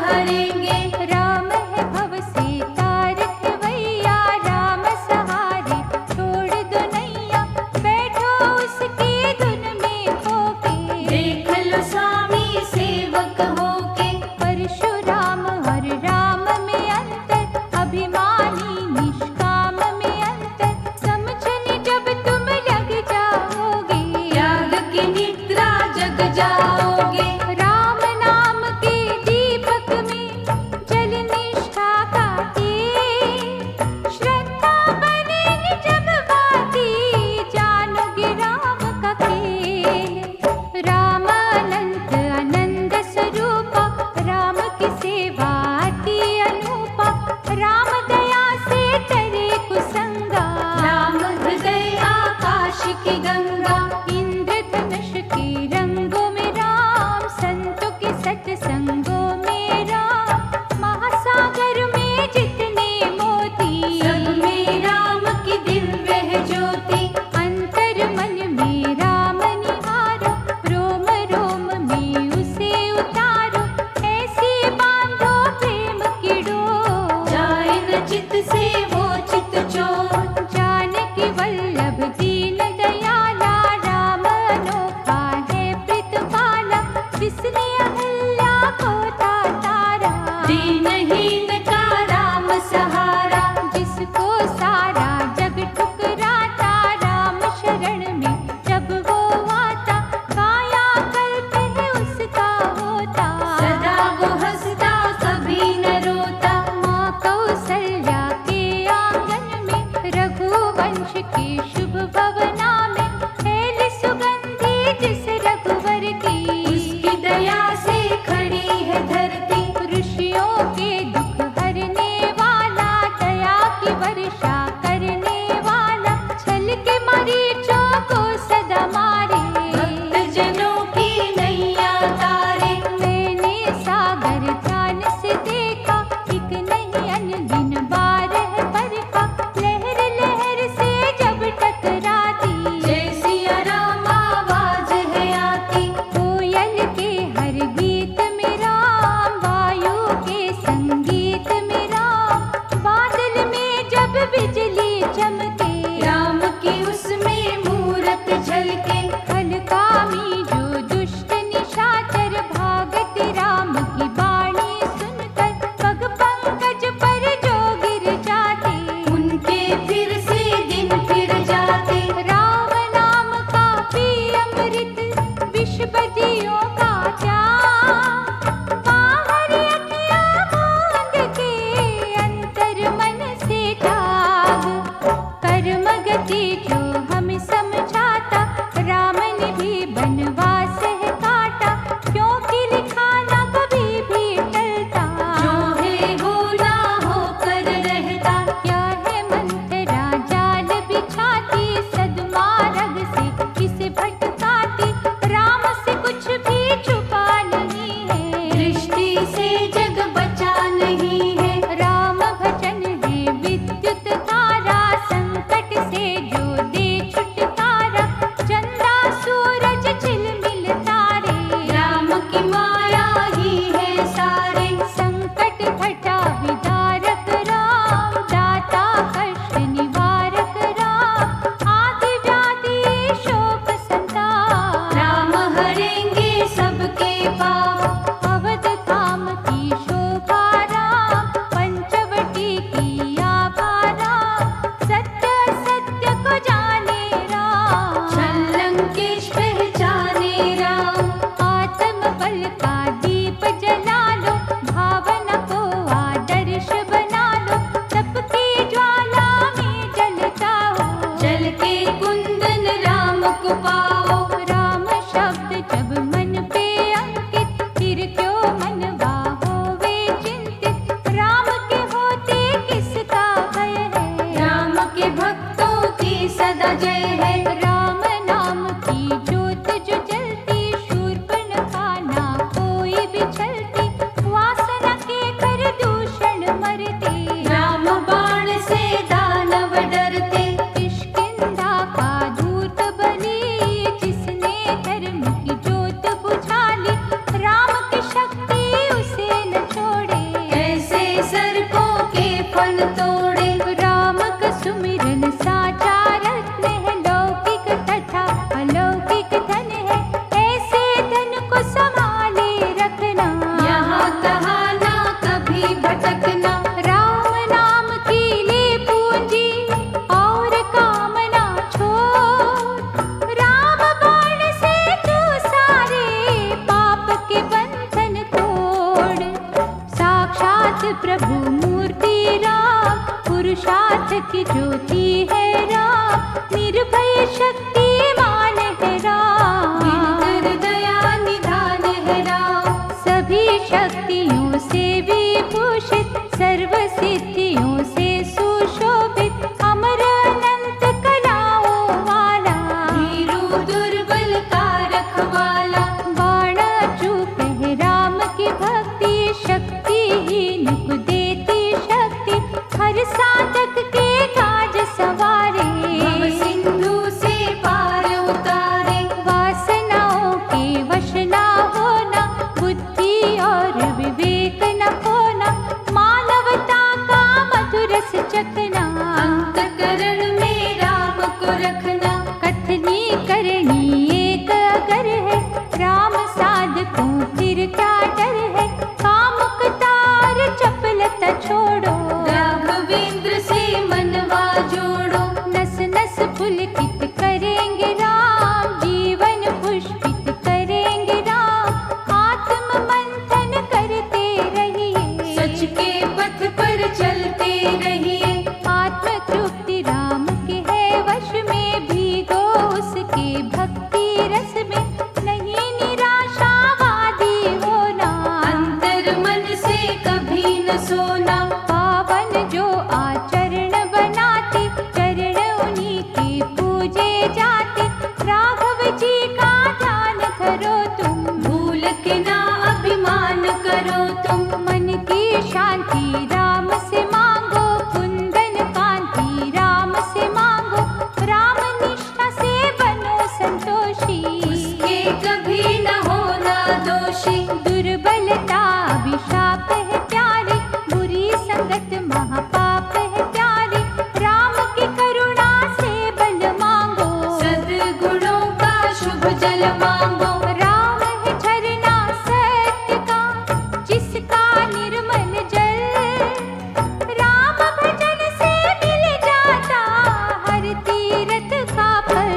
हरेंगे। राम है भव से तार खेवैया, राम सहारे छोड़ दो नैया, बैठो उसकी धुन में खोके। देख लो स्वामी सेवक होके। परशुराम हर राम में अंतर, अभिमानी निष्काम में अंतर, समझने जब तुम लग जाओगे, त्याग की निद्रा जग जाओगे। राम नाम के दीपक में जल निष्ठा का तेज, श्रद्धा बनेगी जब बाती, जानोगे राम का खेल। राम अनंत आनंद स्वरूपा, राम की सेवा अति अनूपा, राम दया से तरे कुसंगा, राम हृदय आकाश की गंगा। इंद्रधनुष के रंगों में राम, संतों के सत्संगों में राम, महासागर में जितने मोती, सब में राम की दिव्य है ज्योति। अंतर मन में राम निहारो, रोम रोम में उसे उतारो, ऐसे बांधो प्रेम की डोर, जाए न चित से वो चित चोर। जानकी वल्लभ दीन दयाला, राम अनोखा है प्रीतपाला, जिसने अहल्या को था तारा, दीनहीन का राम सहारा। जिसको सारा जग ठुकराता, राम शरण में जब वो आता, काया कल्प है उसका होता, सदा वो हंसता कभी न रोता। माँ कौसल्या के आंगन में, रघुवंश के शुभ भवना में, फैली सुगंधि जिस रघुवर की, उसकी दया से खड़ी है धरती। ऋषियों के दुख हरने वाला, दया की वर्षा करने वाला, छल के मरीचों को सदा मारे, भक्त जनों की नैया तारे। मैंने सागर ध्यान से देखा, एक नहीं अनगिन बार है बरखा, लहर लहर से जब टकराती, जय सिया राम आवाज है आती। कोयल के हर की ज्योति है राम, निर्भय शक्तिमान है राम, दिनकर दया निधान है राम। सभी शक्तियों से विभूषित, सर्व सिद्धियों से सुशोभित, अमर अनंत कलाओं वाला, वीरू दुर्बल का रखवाला। बाण चूप है राम की भक्ति, शक्तिहीन को देती शक्ति, हर साधक के काज सवारे, भव सिंधु से पार उतारे। वासनाओं के वश ना होना, बुद्धि और विवेक न खोना, मानवता का मधुर रस चखना, अंतःकरण में राम को रखना। कथनी करनी एक अगर है, राम साधकों फिर क्या डर है, कामुक तार चपलता छोड़ो, राघवेंद्र से मनवा जोड़ो। नस नस पुलकित करेंगे राम, जीवन पुष्पित करेंगे राम, आत्म मंथन करते रहिए, सच के पथ पर चलते रहिए। आत्म तृप्ति राम के है वश में, भीगो उसके भक्ति रस में, नहीं निराशावादी होना, अंतर मन से कभी न सोना। पावन जो आचरण बनाते, चरण उन्हीं के पूजे जाते, राघव जी का ध्यान करो तुम, भूल के ना अभिमान करो तुम। मन की शांति राम से मांगो, कुंदन कांति राम से मांगो, राम निष्ठा से बनो संतोषी, उसके कभी न होना दोषी। दुर्बलता अभिशाप है प्यारे, बुरी संगत महापाप है प्यारे, राम की करुणा से बल मांगो, सद्गुणों का शुभ जल मांगो। राम है झरना सत्य का, जिसका निर्मल जल, राम भजन से मिल जाता हर तीरथ का फल,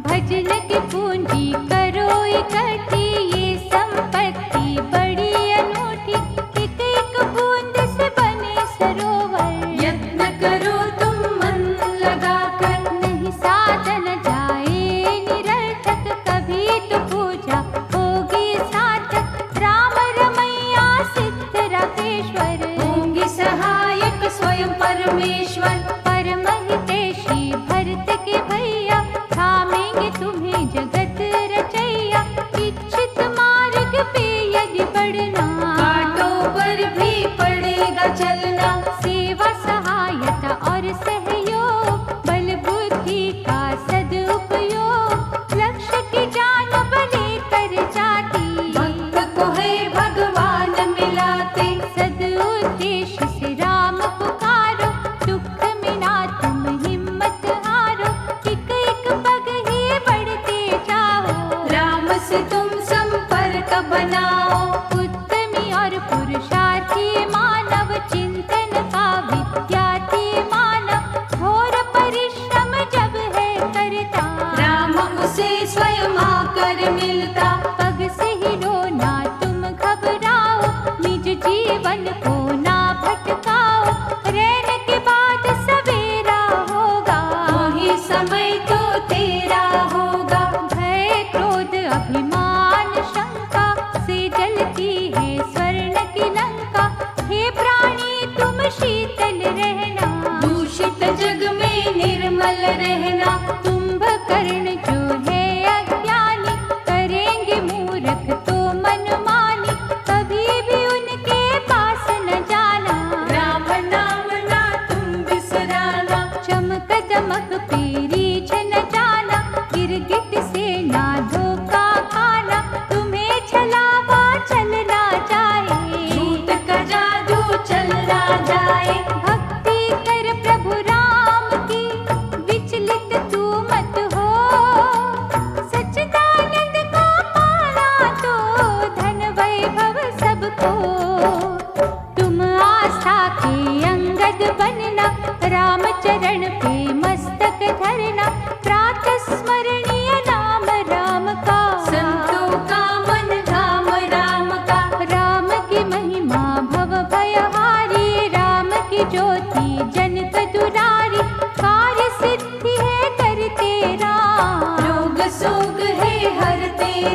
भजन की पूंजी करो इकट्ठी, ये संपत्ति बड़ी अनूठी, एक एक बूंद से बने सरोवर, यत्न करो तुम मन लगाकर। नहीं साधन जाए निरर्थक, कभी तो पूजा होगी सार्थक, राम रमैया सिद्ध राकेश्वर, होंगे सहायक स्वयं परमेश्वर। परम हितैषी भरत के भैया, थामेंगे तुम्हें जगत रचैया, इच्छित मार्ग पे यदि बढ़ना, कांटों पर भी पड़ेगा चलना। सेवा सहायता और सहयोग, बल बुद्धि का सदुपयोग, लक्ष्य की जान बले कर जाती, भक्त को है भगवान मिलाते। सदुद्देश्य से राम पुकारो, दुख में ना तुम हिम्मत हारो, एक एक पग ही बढ़ते जाओ, राम से तुम संपर्क बनाओ। उत्तमी और पुरुषार्थी मानव, चिंतन का विद्यार्थी मानव, घोर परिश्रम जब है करता, राम उसे स्वयं आकर मिलता। पग से ही रोना तुम घबराओ, निज जीवन को ना भटकाओ, रहने के बाद सवेरा होगा, वही समय तो तेरा होगा। भय क्रोध अभिमान शंका से जलती है स्वर्ण की लंका, हे प्राणी तुम शीतल रहना, दूषित जग में निर्मल रहना। कुंभकर्ण जो है अज्ञानी, करेंगे मूर्ख तो मनमानी, कभी भी उनके पास न जाना, राम नाम ना तुम बिसराना। चमक दमक पेरी छन जाना, गिरगिट से ना धोखा खाना,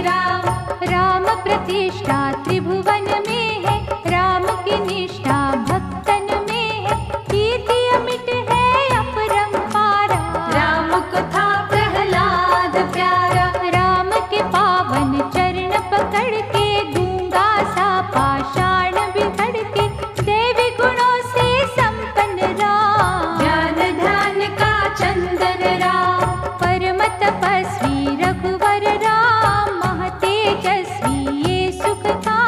राम। राम प्रतिष्ठा त्रिभुवन में है, राम की निष्ठा भक्तन में है, कीर्ति अमिट है अपरंपारा। राम को था प्रहलाद प्यारा, राम के पावन चरण पकड़ के गूंगा सा पाषाण बिगड़ के, देवी गुणों से संपन्न राम। ज्ञान ध्यान का चंदन राम, परम तपस्वी रघुवर राम, महतेजस्वी ये सुख था,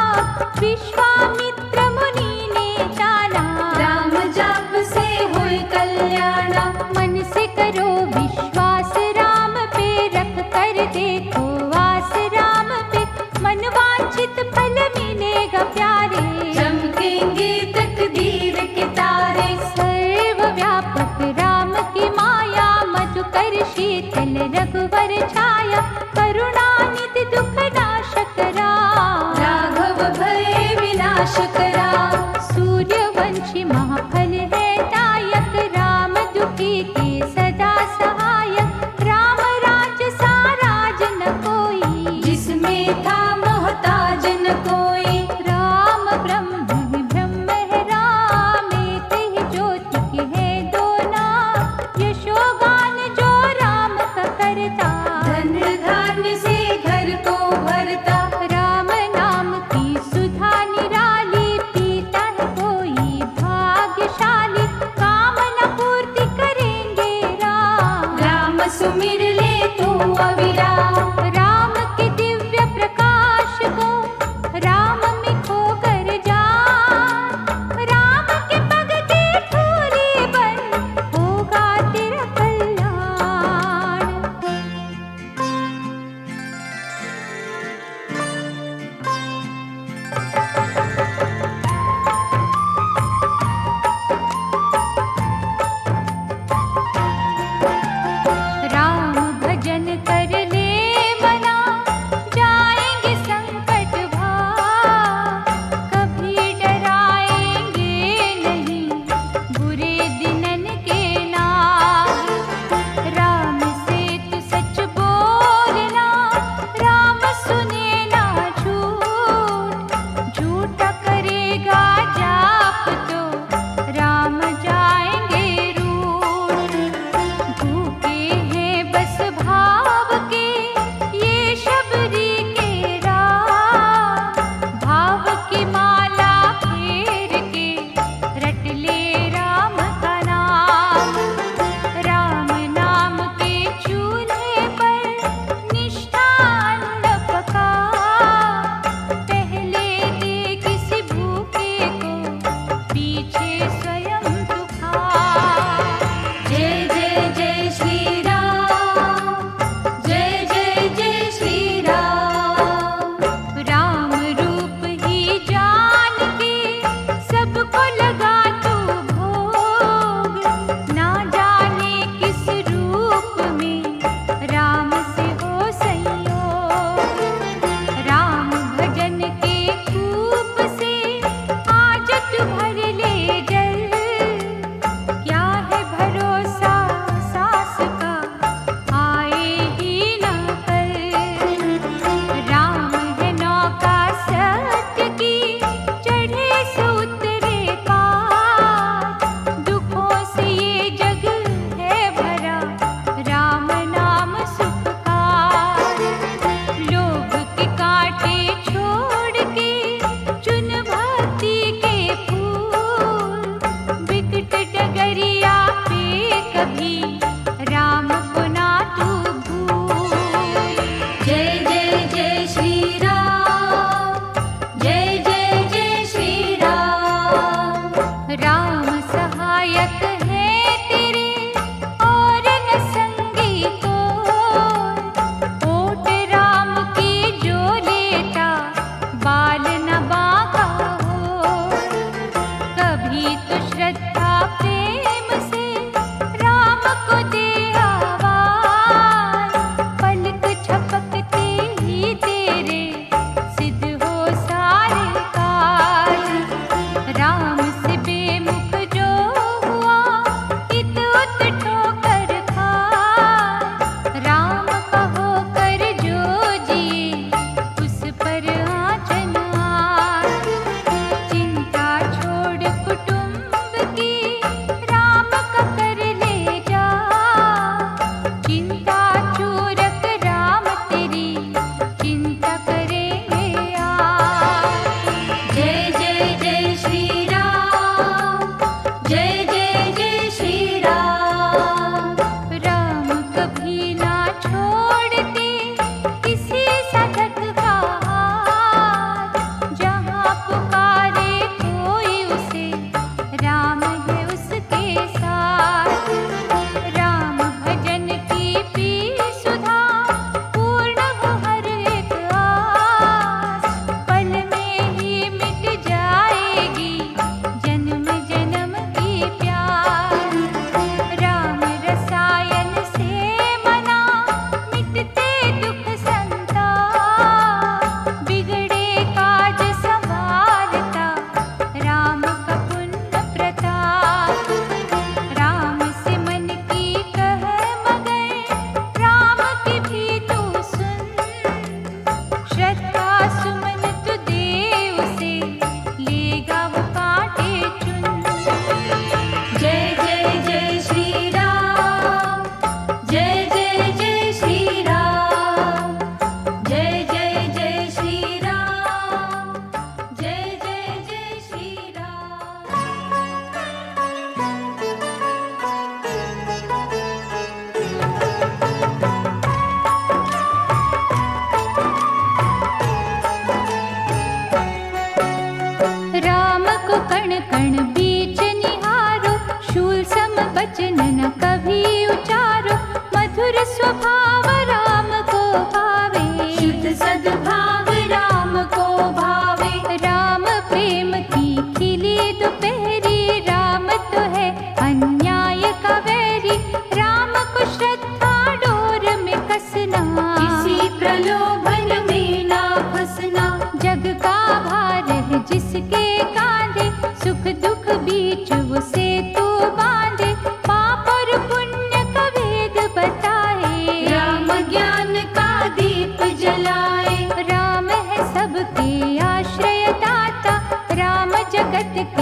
विश्वामित्र मुनि ने जाना। राम जाप से हुई कल्याणा, मन से करो विश्वास राम पे, रख कर देखो आस राम पे, मन वांछित फल मिलेगा प्यारे। चमकेंगे तकदीर के तारे, सर्वव्यापक राम की माया, मधुकर शीतल रघुवर छाया, करुणानिधि दुख नाशक राम। राघव भय विनाशक राम, सूर्यवंशी महाफल है दायक, राम दुखी के सदा सहायक, राम राज सा राज न कोई, जिसमें था मोहताज न कोई। राम ब्रह्म ही ब्रह्म है राम, एक ही ज्योति के है दो नाम, यशोगान जो राम का करता, धन धान्य से घर को भरता। राम नाम की सुधा निराली, पीता है कोई भाग्यशाली, कामना पूर्ति करेंगे राम। राम सुमिर ले तू अविराम, राम के दिव्य प्रकाश को राम में खो कर जा, राम के पग की धूली बन होगा तेरा कल्याण। राम भजन कर ले मना, जाएंगे संकट भाग, कभी डराएंगे नहीं बुरे दिनन के नाग। राम से तू सच बोलना, राम सुने ना झूठ, झूठा करेगा जाप तो राम जाएंगे रूठ। भूखे हैं बस भाव के ये शबरी के राम, भाव की माला फेर के रट ले राम का नाम। राम नाम के चूल्हे पर निष्ठा अन्न पका, पहले दे किसी भूखे को, पीछे स्वयं तू खा। जय जय जय श्री राम, जय जय जय श्री राम। राम रूप ही जान के सबको लगा तू भोग, ना जाने किस रूप में राम से हो संयोग। राम भजन के कूप से आज तू भर ले जल, क्या है भरोसा सास का आए ही न कल। राम है नौका सत्य की, चढ़े से उतरे पार, दुखों से ये जग है भरा, राम नाम सुखकार। लोभ के कांटे छोड़ के चुन भक्ति के फूल, विकट डगरिया पे कभी राम को ना तू भूल। जय जय जय श्री राम, जय जय जय श्री राम। राम सहायक है तेरे और न संगी कोई, ओट राम की जो लेता बाल न बांका हो। कभी तो श्रद्धा प्रेम से राम को दे आवाज, पलक झपकते ही तेरे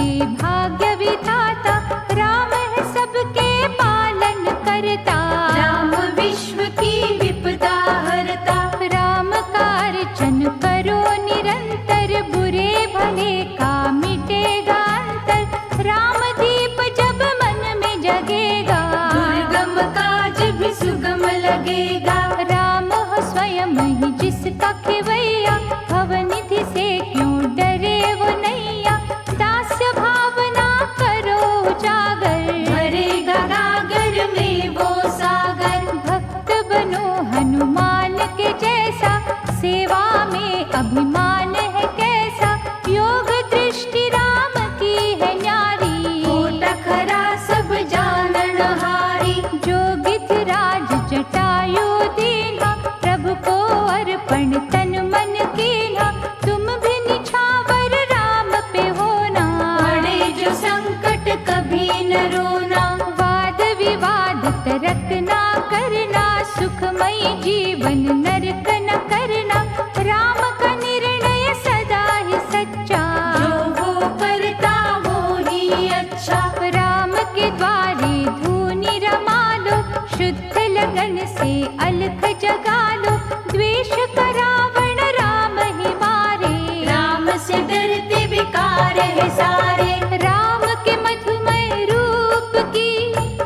के भाग्य विधाता, राम है सबके पालन करता। राम विश्व की विपदा हरता, राम का अर्चन करो निरंतर, बुरे भले का मिटेगा अंतर। राम दीप जब मन में जगेगा, दुर्गम काज भी सुगम लगेगा। राम हो स्वयं ही जिसका खेवैया, भवनिधि से क्यों डरे वो नैया। दास्य भावना करो उजागर, भरेगा गागर में वो सागर। भक्त बनो हनुमान के जैसा, सेवा में अभिमान है कैसा। योग दृष्टि राम की है न्यारी, खोटा खरा सब जानन हारी। जो गिरिराज जटायु दीन्हा, प्रभु को अर्पण तन मन कीन्हा। तुम भी निछावर राम पे होना, पड़े जो संकट कभी न रोना। वाद विवाद तर्क ना करना, सुखमय जीवन नरक न करना। राम का निर्णय सदा ही सच्चा, जो वो करता वो ही अच्छा। राम के द्वारे धूनि रमा लो, शुद्ध लगन से अलख जगा लो। द्वेष का रावण राम ही मारे, राम से डरते बेकार है सारे। राम के मधुमय रूप की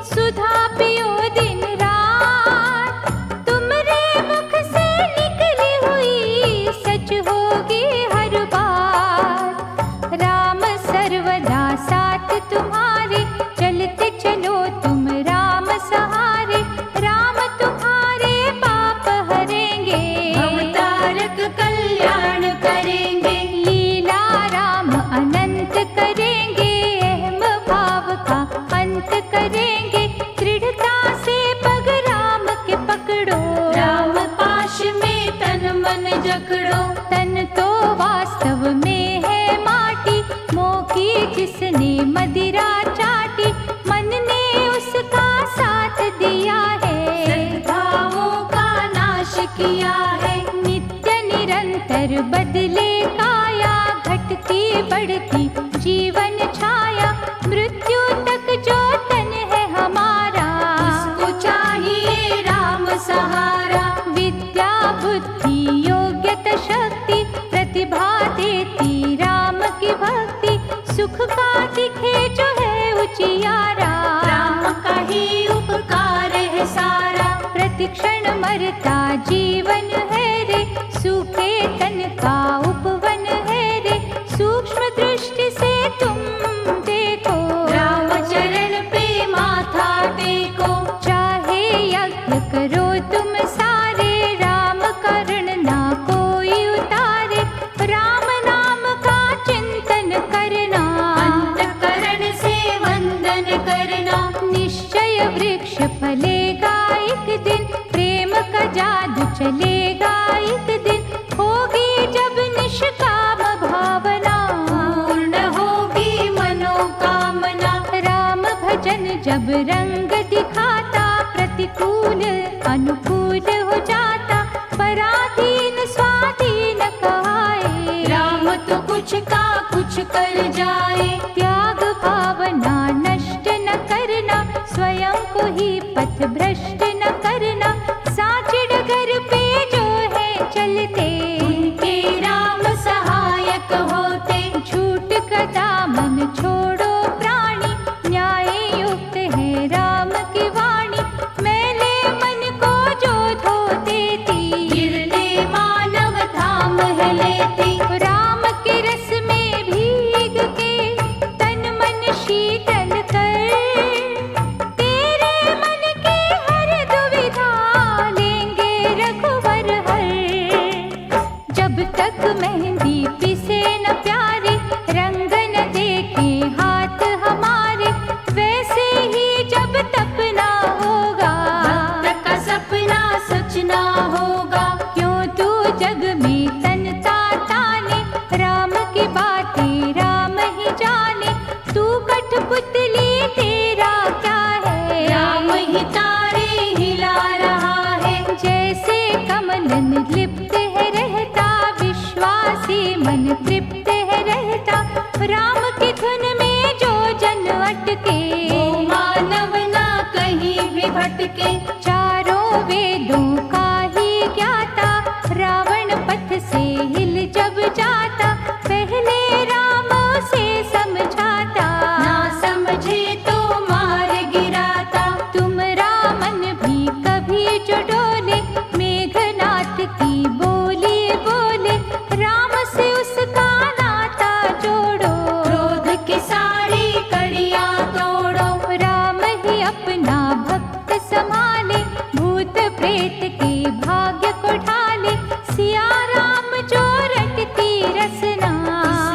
सुधा पियो दिन रात। तुमरे मुख से निकली हुई सच होगी हर बात। राम सर्वदा साथ तुम्हारे, चलते चलो तुम राम सहारे। राम तुम्हारे पाप हरेंगे, अवतारक कल्याण करेंगे। लीला राम अनंत करेंगे, अहम भाव का अंत करेंगे। दृढ़ता से पग राम के पकड़ो, राम पाश में तन मन जकड़ो। तन तो वास्तव में है माटी, मोह की जिसने मदिरा चाटी। मन ने उसका साथ दिया है, सद्भावों का नाश किया है। नित्य निरंतर बदले काया, घटती बढ़ती जीवन छाया। मृत्यु तक जो तन है हमारा, उसको चाहिए राम सहारा। विद्या बुद्धि योग्यता शक्ति, प्रतिभा देती राम की भक्ति। सुख का दिखे जो है उजियारा, राम का ही उपकार है सारा। प्रतिक्षण मरता जीवन है रे, सूखे तन का उपवन है रे। सूक्ष्म दृष्टि से तुम देखो, राम चरण पे माथा टेको। चाहे यज्ञ करो तुम सारे, राम करण ना कोई उतारे। राम नाम का चिंतन करना, अंतःकरण से वंदन करना। निश्चय वृक्ष फलेगा एक दिन, प्रेम का जादू चलेगा एक दिन। होगी जब निष्काम भावना, पूर्ण होगी मनोकामना। राम भजन जब रंग दिखाता, प्रतिकूल अनुकूल हो जाता। पराधीन स्वाधीन कहाए, राम तो कुछ का कुछ कर जाए। त्याग भावना नष्ट न करना, स्वयं को ही पथ भ्रष्ट न करना। साचे डगर पे जो है चलते, उनके राम सहायक होते। झूठ का दामन छोड़ो प्राणी, न्याय युक्त है राम की वाणी। मैले मन को जो धो देती, गिरते मानव धाम है लेती। राम के रस में भीग के तन मन शीतल कर। तेरे मन की हर दुविधा लेंगे रघुवर हर। जब तक मेहंदी पिसे न प्यारे, रंग न देखे हाथ हमारे। वैसे ही जब तप ना होगा, भक्त का सपना सच ना होगा। क्यों तू जग में तनता ताने, राम की बातें राम ही जाने। तू कठपुतली तेरा क्या है, राम ही तारे हिला रहा है। जैसे कमलन लिप्त है रहता, विश्वासी मन तृप्त है रहता। राम की धुन में के, चारों वेदों का ही ज्ञाता, रावण पथ से हिल जब जाता, पहले राम उसे समझाता, ना समझे तो मार गिराता। तुम रामन भी कभी जो डोले, मेघनाथ की बोली बोले, राम से उसका नाता जोड़ो, क्रोध की सारी कड़ियां तोड़ो। राम ही अपना भक्त संभाले, भूत प्रेत के भाग्य को ढाले, सिया राम जो रटती रसना,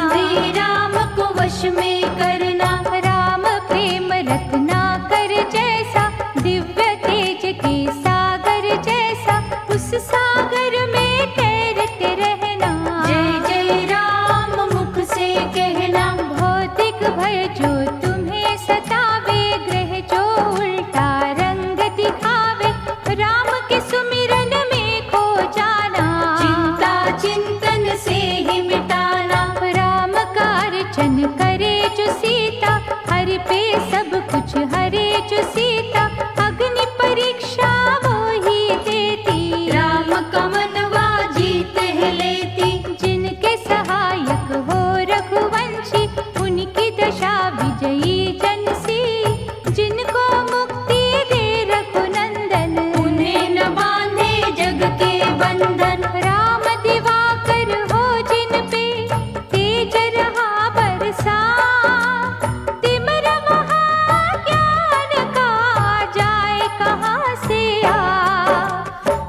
श्री राम को वश में करना। राम प्रेम रत्ना कर जैसा, दिव्य तेज के सागर जैसा, उस सागर में तैरते रहना। जय जय राम मुख से कहना। भौतिक भय जो तुम्हें सतावे, ग्रह जो उल्टा रंग दिखावे, राम के सुमिरन में खो जाना, चिंता चिंतन से ही मिटाना। राम का अर्चन करे जो सीता, हरि पे सब कुछ हरे जो सीता, अग्नि परीक्षा वो ही देती, राम का मनवा जीत है लेती। जिनके सहायक हो रघुवंशी, उनकी दशा विजयी जन सी, जिनको मुक्ति दे रघुनंदन, उन्हें न बांधे जग के बंधन। राम दिवाकर हो जिन पे, तेज रहा बरसा, तिमिर महाज्ञान का जाए कहाँ से आ,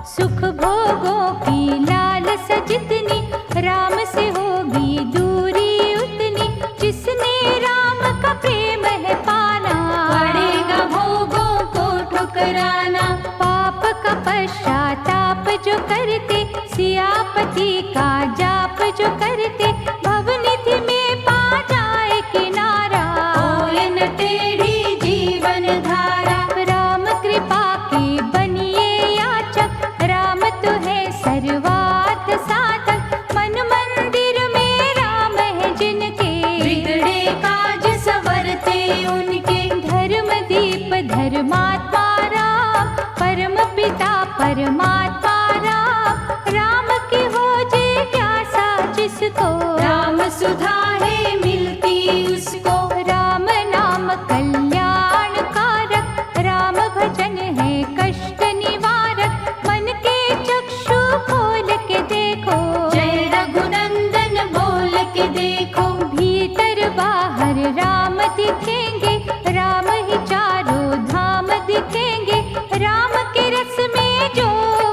सुख भोगों की लालसा जितनी, राम से होगी दूरी उतनी, जिसने राम का प्रेम है पाना, पड़ेगा भोगों को ठुकराना। पाप का पश्चाताप जो करते, सियापति का जाप जो करते, भवनिधि में पा जाए किनारा, होए न टेढ़ी जीवन धारा। राम कृपा के बनिए याचक, राम तो है सर्वार्थ साधक, मन मंदिर में राम है जिनके, बिगड़े काज संवरते उनके। धर्म दीप धर्मात्मा राम, परम पिता परमात्मा राम, राम की हो जिज्ञासा जिसको, राम सुधा है मिलती उसको। राम नाम कल्याण कारक, राम भजन है कष्ट निवारक, मन के चक्षु खोल के देखो, जय रघुनंदन बोल के देखो। भीतर बाहर राम दिखेंगे, राम ही चारों धाम दिखेंगे, राम के रस में जो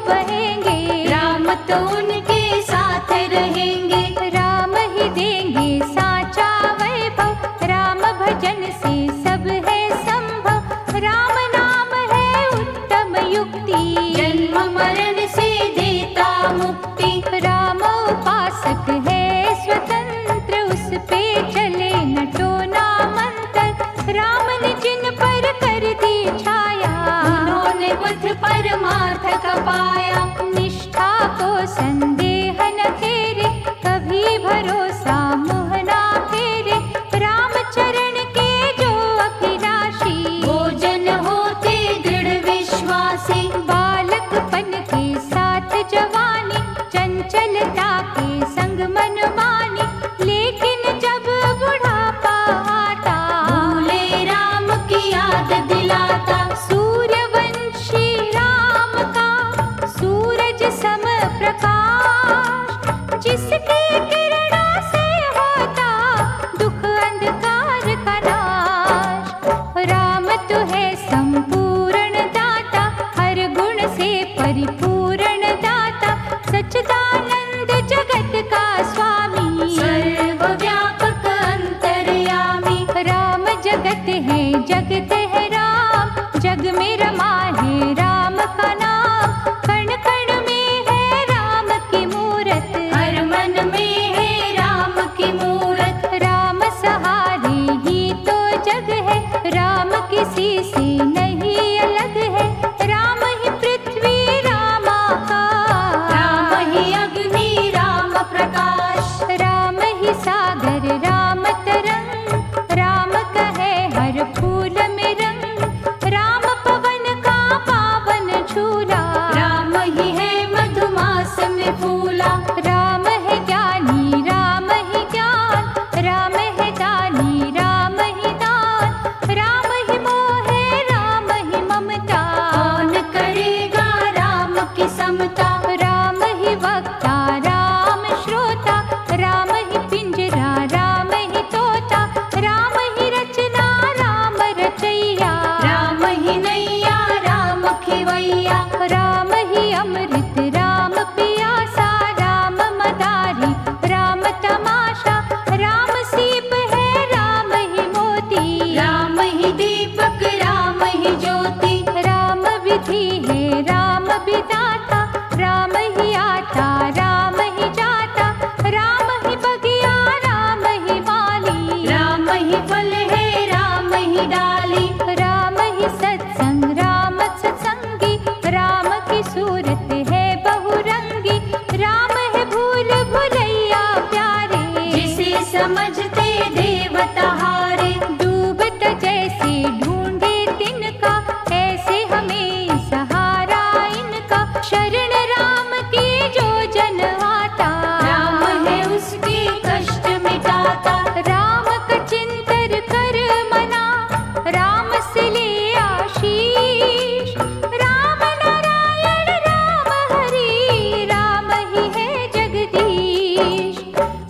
बहेंगे, राम तो उनके साथ रहेंगे। राम ही देंगे साचा वैभव, राम भजन से सब है संभव, राम नाम है उत्तम युक्ति, जन्म मरण से देता मुक्ति। राम उपासक है स्वतंत्र, उस पे चले न टोना मंत्र, राम ने जिन पर कर दी छाया, उन्होंने बुद्ध परमार्थ का पाया। निष्ठा को संदेह न फेरे, कभी भरोसा मुह ना फेरे, राम चरण के जो अभिलाषी, भोजन होते दृढ़ विश्वासी। बालकपन के साथ जवानी, चंचलता के संग मनमानी, लेकिन जब बुढ़ापा आता, भूले राम की याद दिलाता। सूर्यवंशी राम का सूरज सम प्रकाश, जिसकी किरणों से होता दुख अंधकार का नाश, राम तो है संपूर्ण दाता, हर गुण से परिपूर्ण दाता, सच्चिदानंद जगत का स्वामी, सर्वव्यापक अंतर्यामी। राम जगत है जगत है राम, जग में रमा है राम का नाम, कण कण में है राम की मूरत, हर मन में है राम की मूरत। राम सहारे ही तो जग है, राम किसी से नहीं अलग है, राम ही पृथ्वी राम आकाश, राम ही अग्नि राम प्रकाश। राम ही सागर राम तरंग, राम कहे हर फूल में रंग, राम पवन का नाता, राम ही आता राम ही जाता, राम ही बगिया राम ही माली, राम ही फल है राम ही डाली, राम ही सत्संग राम सत्संगी, राम की सूरत है बहुरंगी, राम है भूल भुलैया प्यारे, जिसे समझते देवता हारे, डूबत जैसे ढूंढे तिनका, ऐसे हमें सहारा इनका, शरण राम की जो जन आता, राम है उसके कष्ट मिटाता, राम का चिंतन कर मना, राम से ले आशीष, राम नारायण राम हरि, राम ही है जगदीश,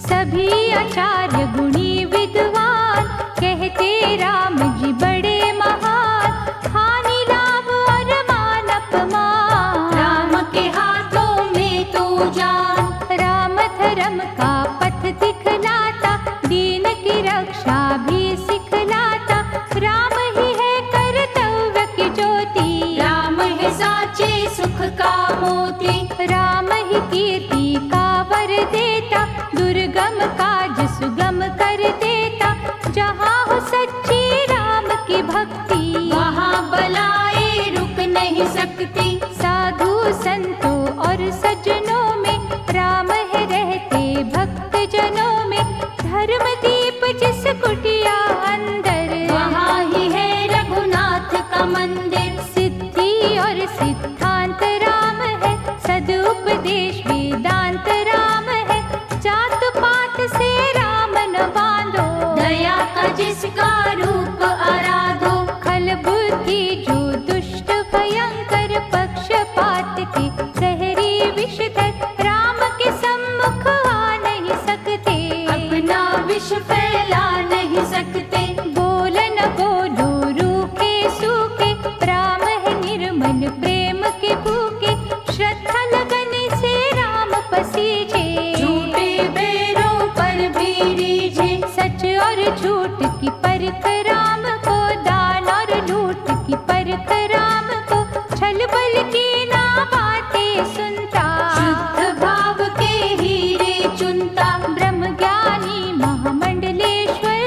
सभी आचार्य गुणी विद्वान, कहते राम जी बड़े महान, हानि लाभ और मान अपमान, राम के हाथों में तो जान, राम धर्म का पथ दिखलाता, दीन की रक्षा भी सिखलाता, राम ही है कर्तव्य की ज्योति, राम है साचे सुख का मोती, राम ही कीर्ति का वर देता, दुर्गम काज सुगम कर देता, जहाँ हो सच्ची राम की भक्ति, वहाँ बलाएं रुक नहीं सकती, साधु संतों और सज्जनों में, राम है रहते भक्त जनों में, धर्म दीप जिस कुटिया अंदर, वहाँ ही है रघुनाथ का मंदिर, सिद्धि और सिद्धांत राम है, सदुपदेश वेदांत राम है, जात पात से राम न बांधो, दया का जिसका रूप आराधो, खल बुद्धि जो दुष्ट भयंकर, पक्षपात के सहरी विषधर, राम के सम्मुख आ नहीं सकते, अपना विष फैला नहीं सकते, बोल न बोलो रूखे सूखे, राम है निर्मल प्रेम के भूखे, श्रद्धा लगन से राम पसीजे, झूठे बैरों पर भी रीझे, सच और झूठ की परख राम को, दान और लूट की परख राम को, छल बल की ना बातें सुनता, शुद्ध भाव के हीरे चुनता, ब्रह्म ज्ञानी महामंडलेश्वर,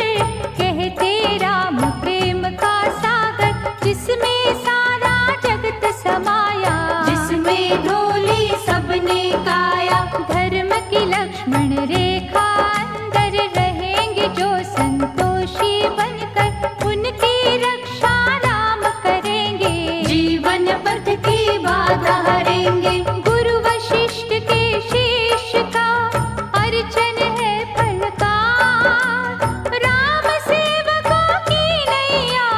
कहते राम प्रेम का सागर, जिसमें सारा जगत समाया, जिसमें ढोली सबने काया, धर्म की लक्ष्मण रेखा अंदर, रहेंगे जो संतोषी बनकर, उनकी रक्षा राम करेंगे, जीवन पथ की बाधा हरेंगे, गुरु वशिष्ठ के शिष्य का अर्चन है फलकार, राम सेवकों की नैया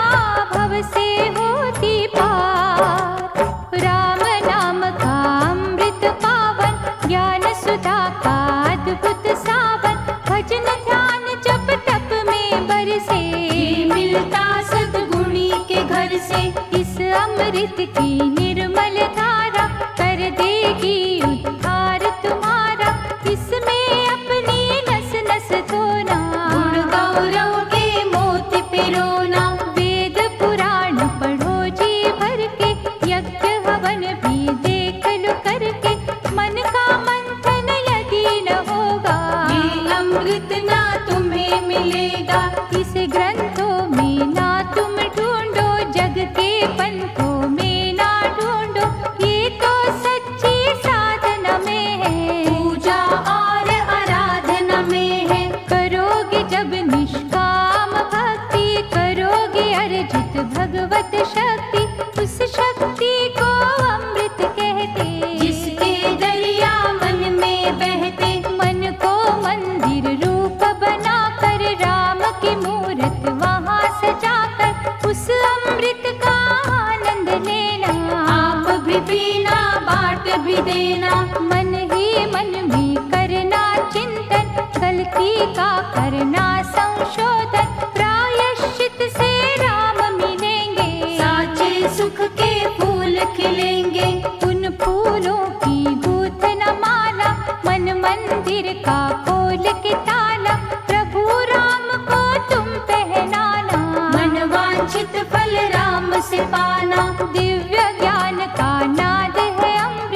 भव से होती पार, राम नाम का अमृत पावन, ज्ञान सुधा का अद्भुत सावन, भजन ध्यान जप तप में बरसे, ये मिलता सद्गुणी के घर से, इस अमृत की निर्मल धारा, कर देगी उद्धार तुम्हारा, इसमें अपनी नस नस धोना, गुण गौरव के मोती पिरोना, वेद पुराण पढ़ो जी भर के, यज्ञ हवन भी देख लो करके, मन का मंथन यदि न होगा, ये अमृत ना तुम्हें मिलेगा, इस ग्रंथों में ना तुम ढूंढो, जग के पंथों में ना ढूंढो, ये तो सच्ची साधना में है, पूजा और आराधना में है, करोगे जब निष्काम भक्ति, करोगे अर्जित भगवत शक्ति, उस शक्ति को अमृत कहते, जिसके दरिया मन में बहते, मन को मंदिर रूप बनाकर, राम की मूरत वहाँ सजाकर, उस अमृत का आनंद लेना, आप भी पीना बाट भी देना, मन ही मन में करना चिंतन, गलती का करना संशोधन, प्रायश्चित से राम मिलेंगे, साचे सुख के फूल खिलेंगे, उन फूलों की गूंथन माला, मन मंदिर का खोल के ताला, प्रभु राम को तुम पहनाना, मन वांछित फल राम से पाना, दिव्य ज्ञान का नाद है अमृत,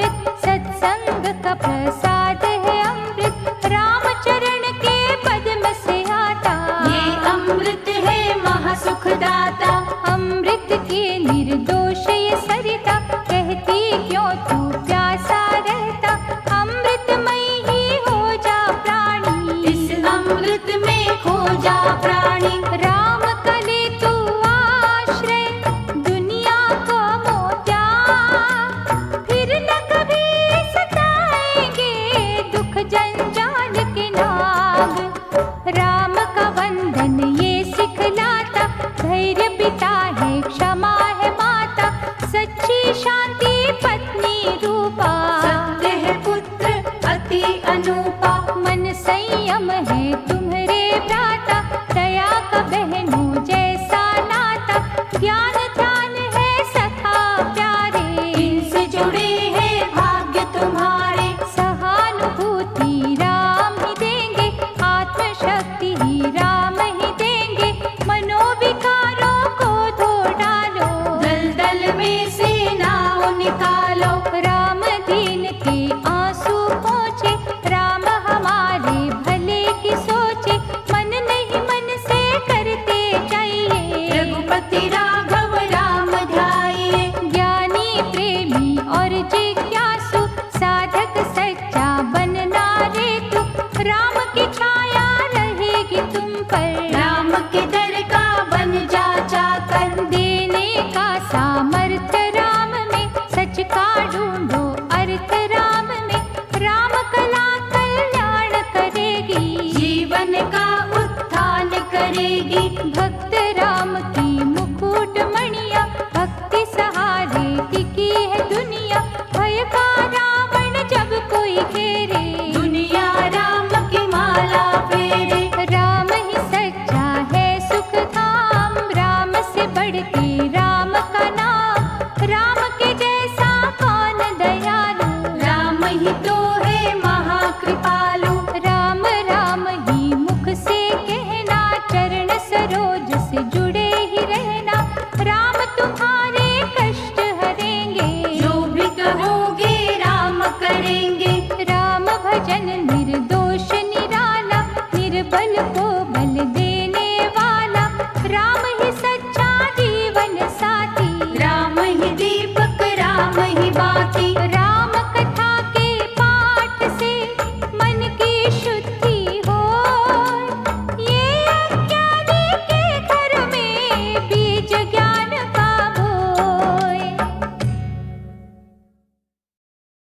जा प्राणी। राम कले तू आश्रय दुनिया को मोत्या, फिर न कभी सताएंगे दुख जंजाल के नाग। राम का बंधन ये सिखलाता, धैर्य पिता है क्षमा है माता, सच्ची शांति पत्नी रूपा। सत्य है पुत्र अति अनूपा, मन संयम है